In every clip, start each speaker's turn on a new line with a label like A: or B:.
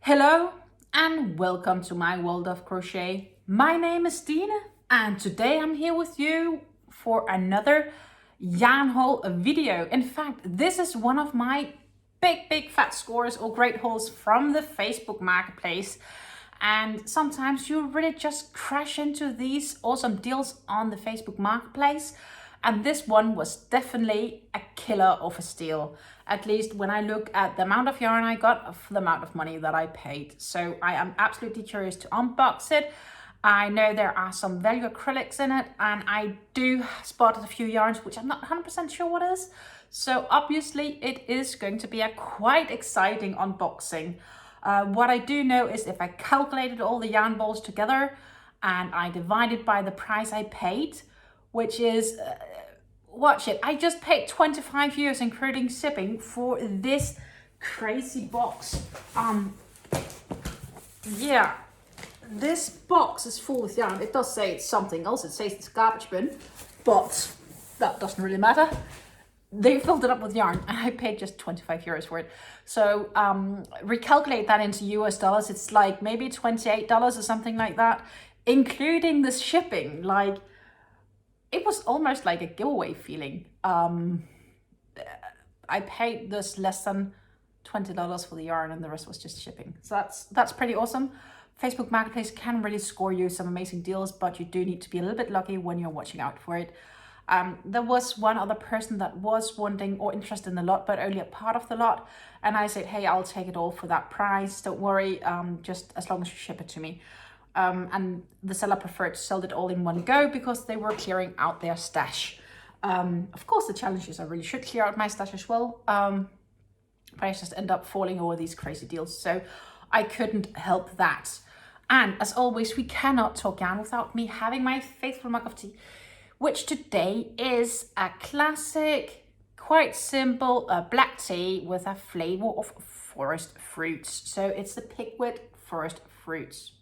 A: Hello and welcome to my world of crochet. My name is Dina and today I'm here with you for another yarn haul video. In fact, this is one of my big fat scores or great hauls from the Facebook marketplace. And sometimes you really just crash into these awesome deals on the Facebook marketplace. And this one was definitely a killer of a steal, at least when I look at the amount of yarn I got for the amount of money that I paid. So I am absolutely curious to unbox it. I know there are some value acrylics in it, and I do spot a few yarns which I'm not 100% sure what is. So obviously it is going to be a quite exciting unboxing. What I do know is if I calculated all the yarn balls together and I divided by the price I paid, which is, watch it, I just paid 25 euros including shipping for this crazy box. Yeah, this box is full with yarn. It does say it's something else, it says it's garbage bin, but that doesn't really matter. They filled it up with yarn and I paid just 25 euros for it. So recalculate that into US dollars, it's like maybe $28 or something like that, including the shipping. Like, it was almost like a giveaway feeling. I paid this less than $20 for the yarn and the rest was just shipping. So that's pretty awesome. Facebook Marketplace can really score you some amazing deals, but you do need to be a little bit lucky when you're watching out for it. There was one other person that was wanting or interested in the lot, but only a part of the lot. And I said, hey, I'll take it all for that price. Don't worry, just as long as you ship it to me. And the seller preferred to sell it all in one go because they were clearing out their stash. Of course, the challenge is I really should clear out my stash as well. But I just end up falling over these crazy deals. So I couldn't help that. And as always, we cannot talk yarn without me having my faithful mug of tea, which today is a classic, quite simple black tea with a flavor of forest fruits. So it's the Pickwick Forest Fruits.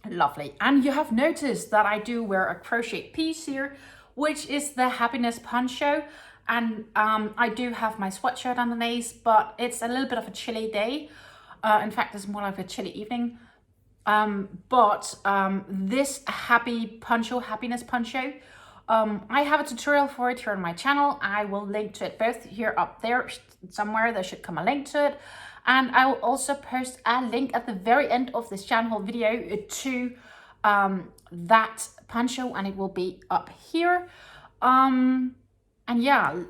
A: Lovely. And you have noticed that I do wear a crochet piece here, which is the Happiness Poncho. And I do have my sweatshirt underneath, but it's a little bit of a chilly day. In fact, it's more like a chilly evening. This Happiness Poncho, I have a tutorial for it here on my channel. I will link to it both here up there somewhere. There should come a link to it. And I will also post a link at the very end of this yarn haul video to that poncho, and it will be up here. And yeah,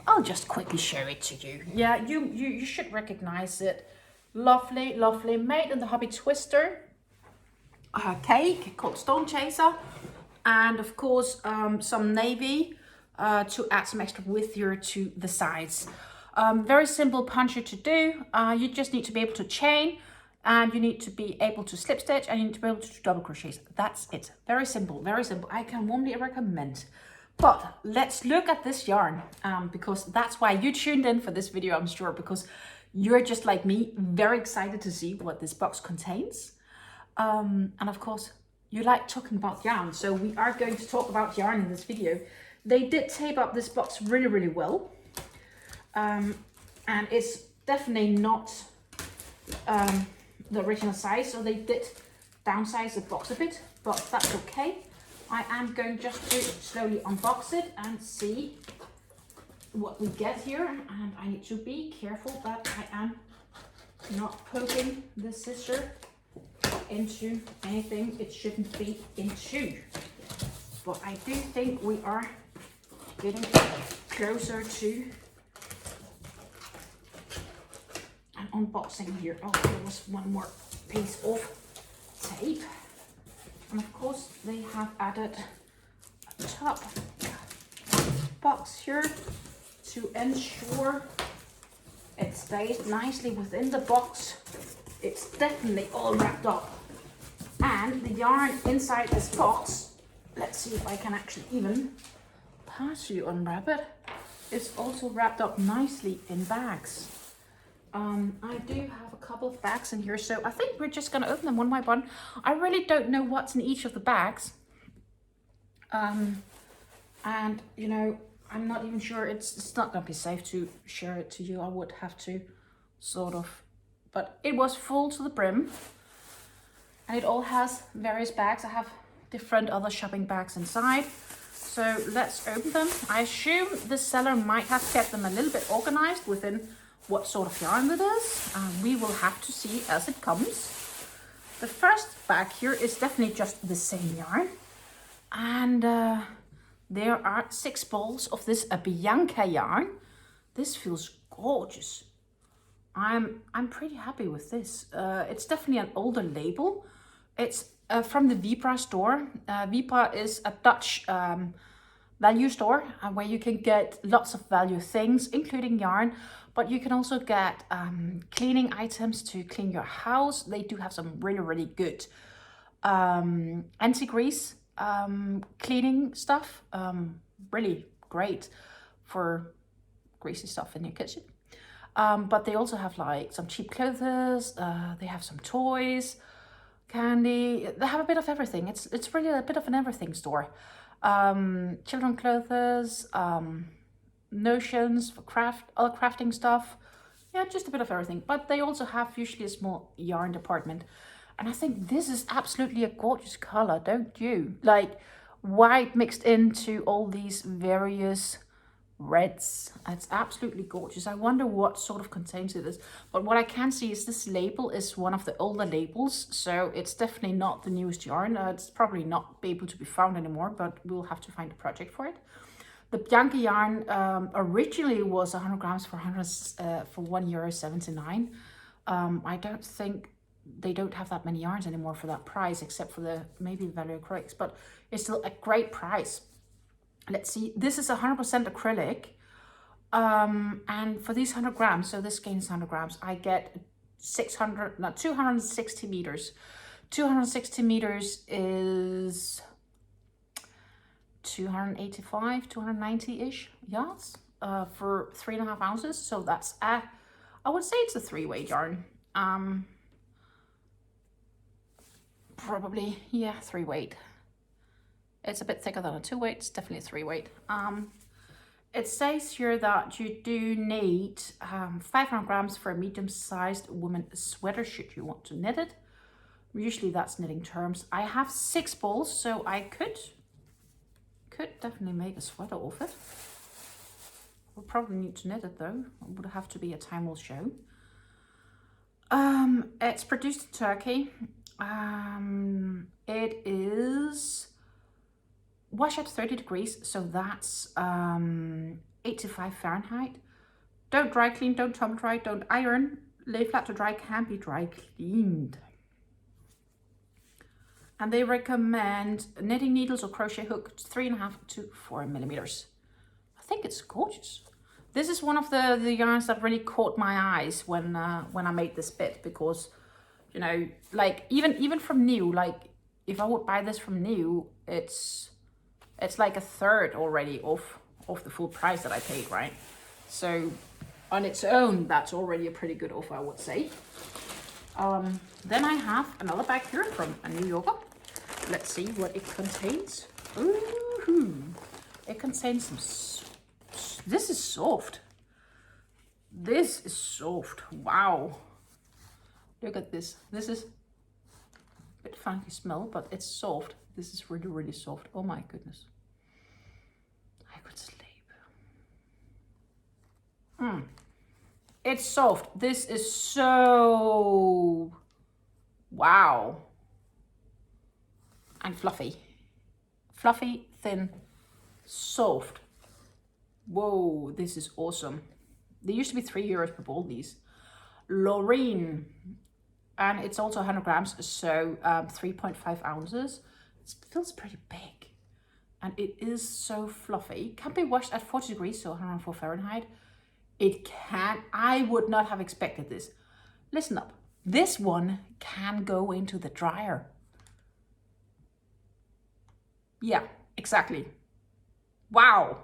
A: I'll just quickly show it to you. Yeah, you should recognize it. Lovely, lovely, made in the Hobby Twister cake called Stone Chaser, and of course some navy to add some extra width here to the sides. Very simple poncho to do. You just need to be able to chain, and you need to be able to slip stitch, and you need to be able to do double crochets. That's it. Very simple, very simple. I can warmly recommend. But let's look at this yarn, because that's why you tuned in for this video, I'm sure, because you're just like me, very excited to see what this box contains. And of course, you like talking about yarn, so we are going to talk about yarn in this video. They did tape up this box really, really well. And it's definitely not the original size, so they did downsize the box a bit, but that's okay. I am going just to slowly unbox it and see what we get here, and I need to be careful that I am not poking the scissor into anything it shouldn't be into. But I do think we are getting closer to an unboxing here. Oh, there was one more piece of tape. And of course they have added a top box here to ensure it stays nicely within the box. It's definitely all wrapped up. And the yarn inside this box, let's see if I can actually even partially unwrap it, is also wrapped up nicely in bags. I do have a couple of bags in here, so I think we're just going to open them one by one. I really don't know what's in each of the bags. And, you know, I'm not even sure, it's not going to be safe to share it to you. I would have to sort of, but it was full to the brim. And it all has various bags. I have different other shopping bags inside. So let's open them. I assume the seller might have kept them a little bit organized within what sort of yarn it is. We will have to see as it comes. The first bag here is definitely just the same yarn. And there are 6 balls of this Bianca yarn. This feels gorgeous. I'm pretty happy with this. It's definitely an older label. It's from the Vipra store. Vipra is a Dutch value store where you can get lots of value things, including yarn, but you can also get cleaning items to clean your house. They do have some really, really good anti-grease cleaning stuff. Really great for greasy stuff in your kitchen. But they also have like some cheap clothes, they have some toys, candy, they have a bit of everything. It's really a bit of an everything store. Children clothes, notions for other crafting stuff. Yeah, just a bit of everything. But they also have usually a small yarn department. And I think this is absolutely a gorgeous color, don't you? Like white mixed into all these various reds. It's absolutely gorgeous. I wonder what sort of contains it is, but what I can see is this label is one of the older labels, so it's definitely not the newest yarn. It's probably not able to be found anymore, but we'll have to find a project for it. The Bianca yarn originally was 100 grams for €1.79. I don't think they don't have that many yarns anymore for that price, except for the maybe the value acrylics, but it's still a great price. Let's see, this is 100% acrylic, and for these 100 grams, so this gains 100 grams, I get 260 meters. 260 meters is 285, 290-ish yards for 3.5 ounces. So that's I would say it's a 3-weight yarn. Probably, yeah, 3-weight. It's a bit thicker than a 2-weight. It's definitely a 3-weight. It says here that you do need 500 grams for a medium-sized women's sweater should you want to knit it. Usually that's knitting terms. I have 6 balls, so I could definitely make a sweater off it. We'll probably need to knit it though. It would have to be a time will show. It's produced in Turkey. It is wash at 30 degrees, so that's 85 Fahrenheit. Don't dry clean, don't tumble dry, don't iron. Lay flat to dry, can be dry cleaned. And they recommend knitting needles or crochet hook 3.5 to 4 millimeters. I think it's gorgeous. This is one of the yarns that really caught my eyes when I made this bit, because, you know, like even from new, like if I would buy this from new, it's like a third already off the full price that I paid, right? So on its own, that's already a pretty good offer, I would say. Then I have another bag here from a New Yorker. Let's see what it contains. Ooh, it contains some. This is soft. This is soft. Wow. Look at this. This is a bit funky smell, but it's soft. This is really, really soft. Oh my goodness. I could sleep. It's soft. This is so... wow. And fluffy. Fluffy, thin, soft. Whoa, this is awesome. They used to be €3 per ball, these. Lorraine. And it's also 100 grams, so 3.5 ounces. It feels pretty big. And it is so fluffy. Can be washed at 40 degrees, so 104 Fahrenheit. It can. I would not have expected this. Listen up. This one can go into the dryer. Yeah, exactly. Wow.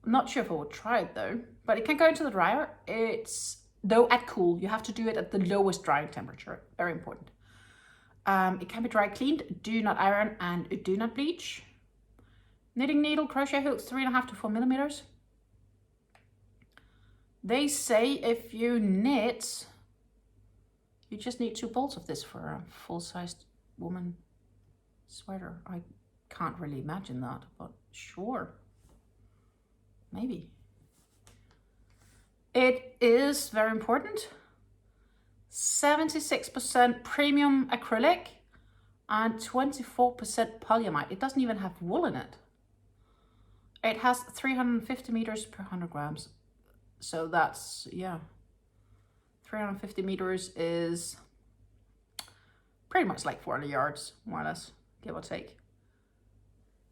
A: I'm not sure if I would try it though, but it can go into the dryer. It's, though at cool, you have to do it at the lowest drying temperature. Very important. It can be dry cleaned, do not iron, and do not bleach. Knitting needle, crochet hooks, 3.5 to 4 millimeters. They say if you knit, you just need 2 balls of this for a full-sized woman sweater. I can't really imagine that, but sure, maybe. It is very important. 76% premium acrylic and 24% polyamide. It doesn't even have wool in it. It has 350 meters per 100 grams. So that's, yeah, 350 meters is pretty much like 400 yards, more or less, give or take,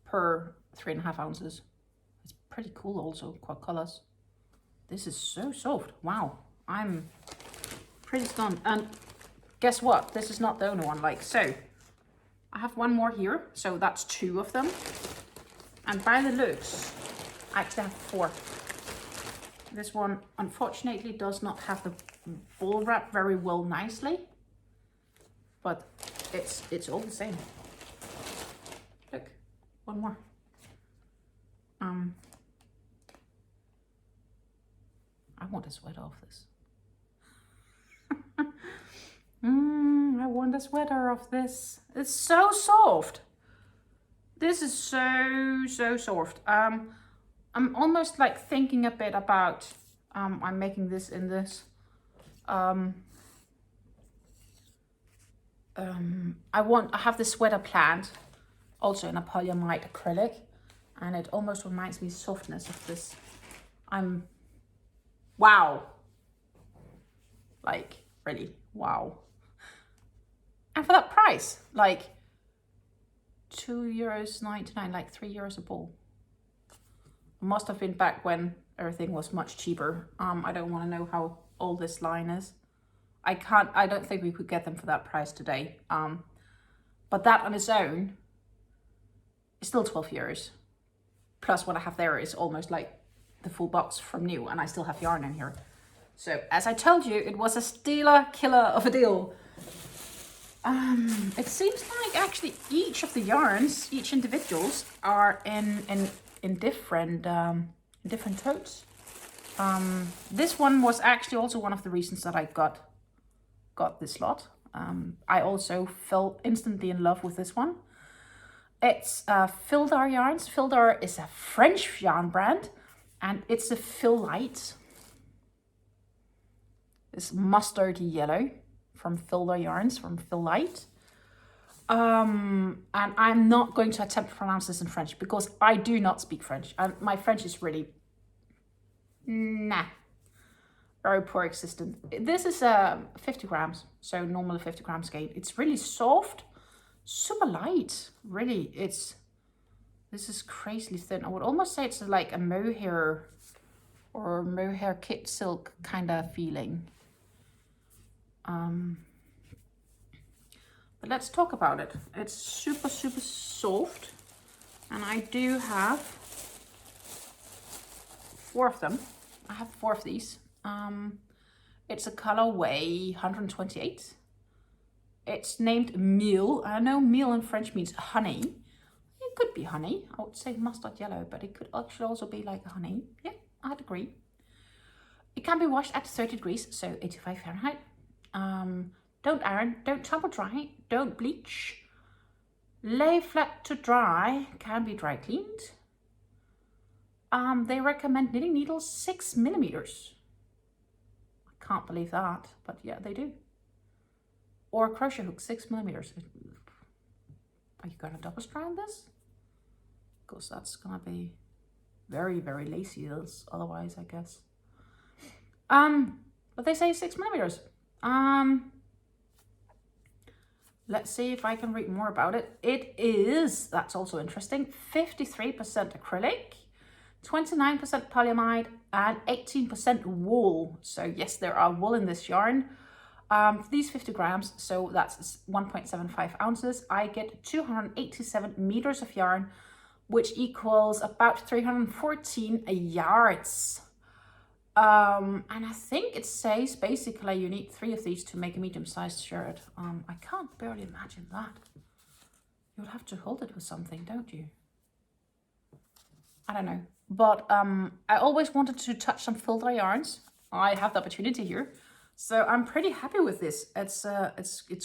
A: per 3.5 ounces. It's pretty cool also, quad colors. This is so soft. Wow, I'm pretty stunned. And guess what? This is not the only one. Like, so I have one more here. So that's 2 of them. And by the looks, I actually have 4. This one, unfortunately, does not have the ball wrap very well nicely. But it's all the same. Look, one more. I want a sweater of this. I want a sweater of this. It's so soft. This is so soft. I'm almost like thinking a bit about I'm making this in this. I have this sweater planned also in a polyamide acrylic, and it almost reminds me softness of this. Wow. Like, really, wow. And for that price, like €2.99, like €3 a ball. Must have been back when everything was much cheaper. I don't want to know how old this line is. I don't think we could get them for that price today. But that on its own is still €12. Plus what I have there is almost like the full box from new, and I still have yarn in here. So as I told you, it was a stealer killer of a deal. It seems like actually each of the yarns, each individuals, are in different totes. This one was actually also one of the reasons that I got this lot. I also fell instantly in love with this one. It's Phildar yarns. Phildar is a French yarn brand, and it's a phildite. This mustardy yellow from Phildar yarns, from phildite. And I'm not going to attempt to pronounce this in French because I do not speak French. My French is really, very poor existent. This is 50 grams, so normal 50 gram scale. It's really soft, super light. Really, this is crazily thin. I would almost say it's like a mohair or mohair kit silk kind of feeling. But let's talk about it. It's super soft, and I do have 4 of them. I have 4 of these. It's a colorway 128. It's named Meal. I know meal in French means honey. It could be honey. I would say mustard yellow, but it could actually also be like honey. Yeah, I'd agree. It can be washed at 30 degrees, so 85 Fahrenheit. Don't iron, don't tumble dry, don't bleach. Lay flat to dry, can be dry cleaned. They recommend knitting needles 6 millimeters. I can't believe that, but yeah, they do. Or a crochet hook 6 millimeters. Are you gonna double strand this? Because that's gonna be very lacy otherwise, I guess. But they say 6 millimeters. Let's see if I can read more about it. It is, that's also interesting, 53% acrylic, 29% polyamide, and 18% wool. So yes, there are wool in this yarn. For these 50 grams, so that's 1.75 ounces, I get 287 meters of yarn, which equals about 314 yards. And I think it says basically you need 3 of these to make a medium-sized shirt. I can't barely imagine that. You would have to hold it with something, don't you? I don't know. But I always wanted to touch some phildar yarns. I have the opportunity here. So I'm pretty happy with this. It's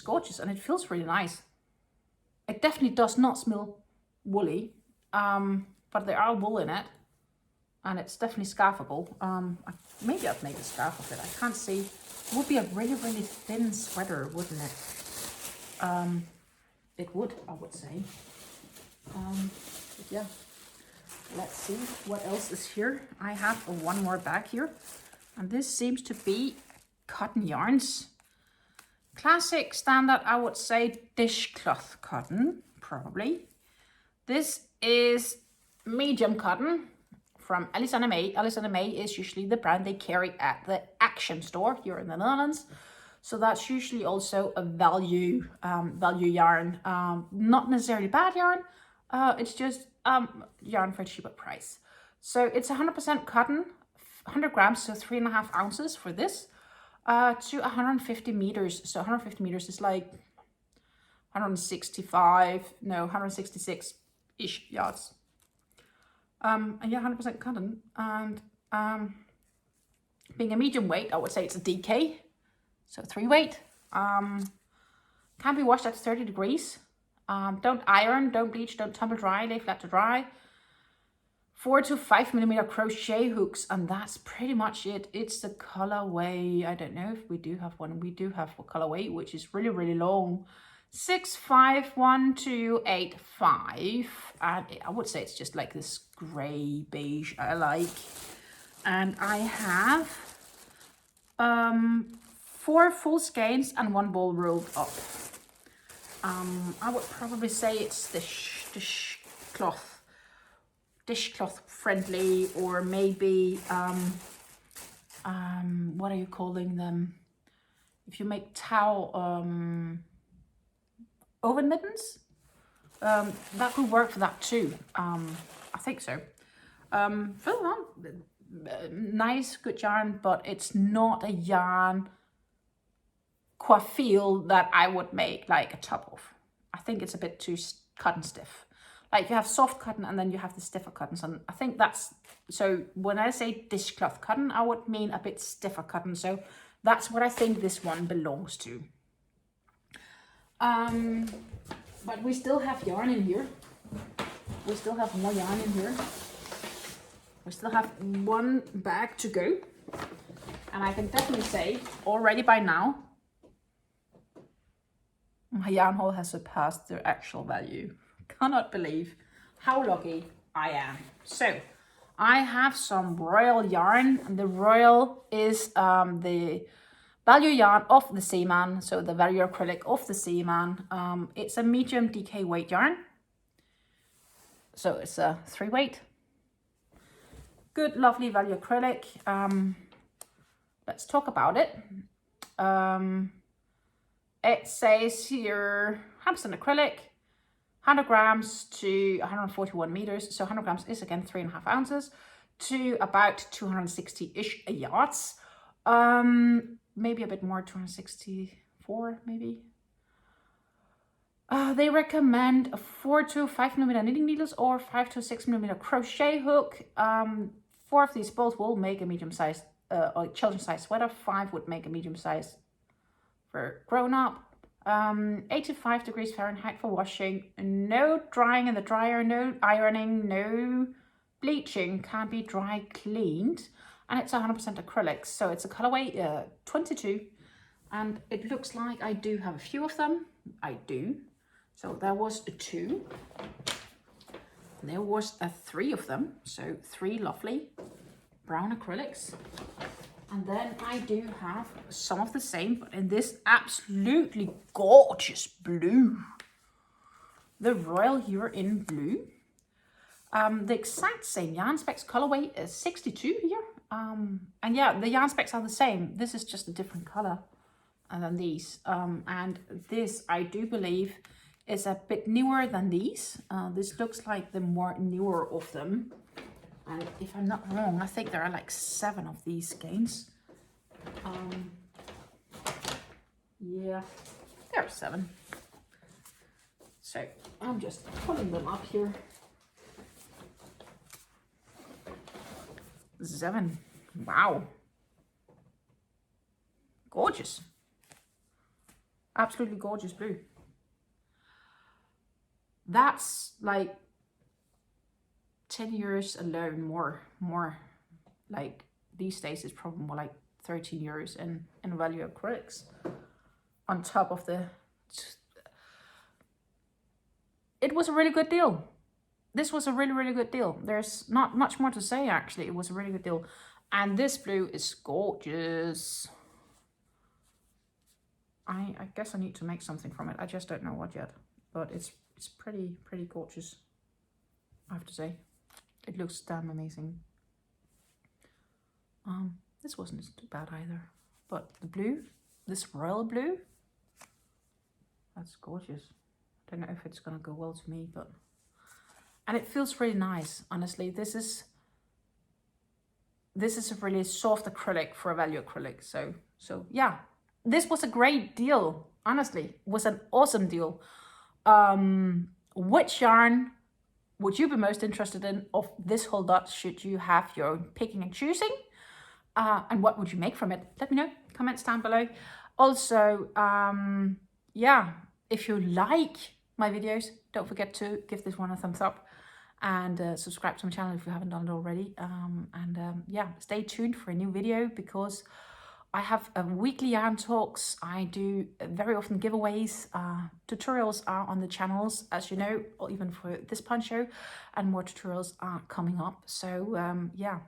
A: gorgeous and it feels really nice. It definitely does not smell woolly, but there are wool in it, and it's definitely scarfable. Maybe I'd make a scarf of it. I can't see. It would be a really, really thin sweater, wouldn't it? It would, I would say. But yeah, let's see what else is here. I have one more bag here, and this seems to be cotton yarns. Classic standard, I would say, dishcloth cotton, probably. This is medium cotton from Alison May. Alison May is usually the brand they carry at the Action store here in the Netherlands. So that's usually also a value yarn. Not necessarily bad yarn. It's just yarn for a cheaper price. So it's 100% cotton, 100 grams, so 3.5 ounces for this. To 150 meters. So 150 meters is like 166-ish yards. And yeah, 100% cotton. And being a medium weight, I would say it's a DK. So 3 weight. Can be washed at 30 degrees. Don't iron, don't bleach, don't tumble dry, lay flat to dry. 4 to 5 millimeter crochet hooks, and that's pretty much it. It's the colorway. I don't know if we do have one. We do have a colorway, which is really, really long. 651-285. And I would say it's just like this gray beige I like. And I have 4 full skeins and 1 ball rolled up. I would probably say it's dishcloth friendly, or maybe what are you calling them? If you make towel oven mittens, that could work for that too. I think so. Nice, good yarn, but it's not a yarn coiffure that I would make like a top of. I think it's a bit too cotton stiff. Like you have soft cotton and then you have the stiffer cottons, and I think that's, so when I say dishcloth cotton, I would mean a bit stiffer cotton. So that's what I think this one belongs to. But we still have yarn in here. We still have more yarn in here. We still have 1 bag to go. And I can definitely say already by now, my yarn haul has surpassed their actual value. Cannot believe how lucky I am. So I have some Royal yarn, and the Royal is the value yarn of the Seaman, so the value acrylic of the Seaman. It's a medium DK weight yarn, so it's a 3 weight. Good, lovely value acrylic. Let's talk about it. It says here 100% acrylic, 100 grams to 141 meters. So 100 grams is again 3.5 ounces to about 260-ish yards. Maybe a bit more, 264 maybe. They recommend 4 to 5 millimeter knitting needles or 5 to 6 millimeter crochet hook. 4 of these balls will make a medium size or children's size sweater. 5 would make a medium size for grown up. 85 degrees Fahrenheit for washing. No drying in the dryer, no ironing, no bleaching. Can be dry cleaned. And it's 100% acrylic, so it's a colorway 22. And it looks like I do have a few of them. I do. So there was 2. There was 3 of them. So 3 lovely brown acrylics. And then I do have some of the same, but in this absolutely gorgeous blue. The Royal here in blue. The exact same yarn specs, colorway is 62 here. And yeah, the yarn specs are the same. This is just a different color than these. And this, I do believe, is a bit newer than these. This looks like the more newer of them. And if I'm not wrong, I think there are like 7 of these skeins. Yeah, there are 7. So I'm just pulling them up here. 7. Wow. gorgeous. Absolutely gorgeous blue. That's like 10 years alone, more like these days it's probably more like 13 years in value acrylics on top of the, it was a really good deal. This was a really good deal. There's not much more to say actually. It was a really good deal. And this blue is gorgeous. I guess I need to make something from it. I just don't know what yet, but it's pretty gorgeous, I have to say. It looks damn amazing. This wasn't too bad either, but the blue, this royal blue, that's gorgeous. I don't know if it's gonna go well to me, but, and it feels really nice, honestly. This is a really soft acrylic for a value acrylic. So yeah, this was a great deal. Honestly, it was an awesome deal. Which yarn would you be most interested in of this whole lot? Should you have your own picking and choosing? And what would you make from it? Let me know, comments down below. Also, yeah, if you like my videos, don't forget to give this one a thumbs up and subscribe to my channel if you haven't done it already. Yeah, stay tuned for a new video because I have weekly yarn talks. I do very often giveaways. Tutorials are on the channels, as you know, or even for this poncho, and more tutorials are coming up. So yeah,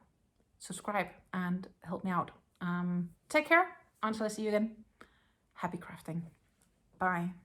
A: subscribe and help me out. Take care. Until I see you again. Happy crafting. Bye.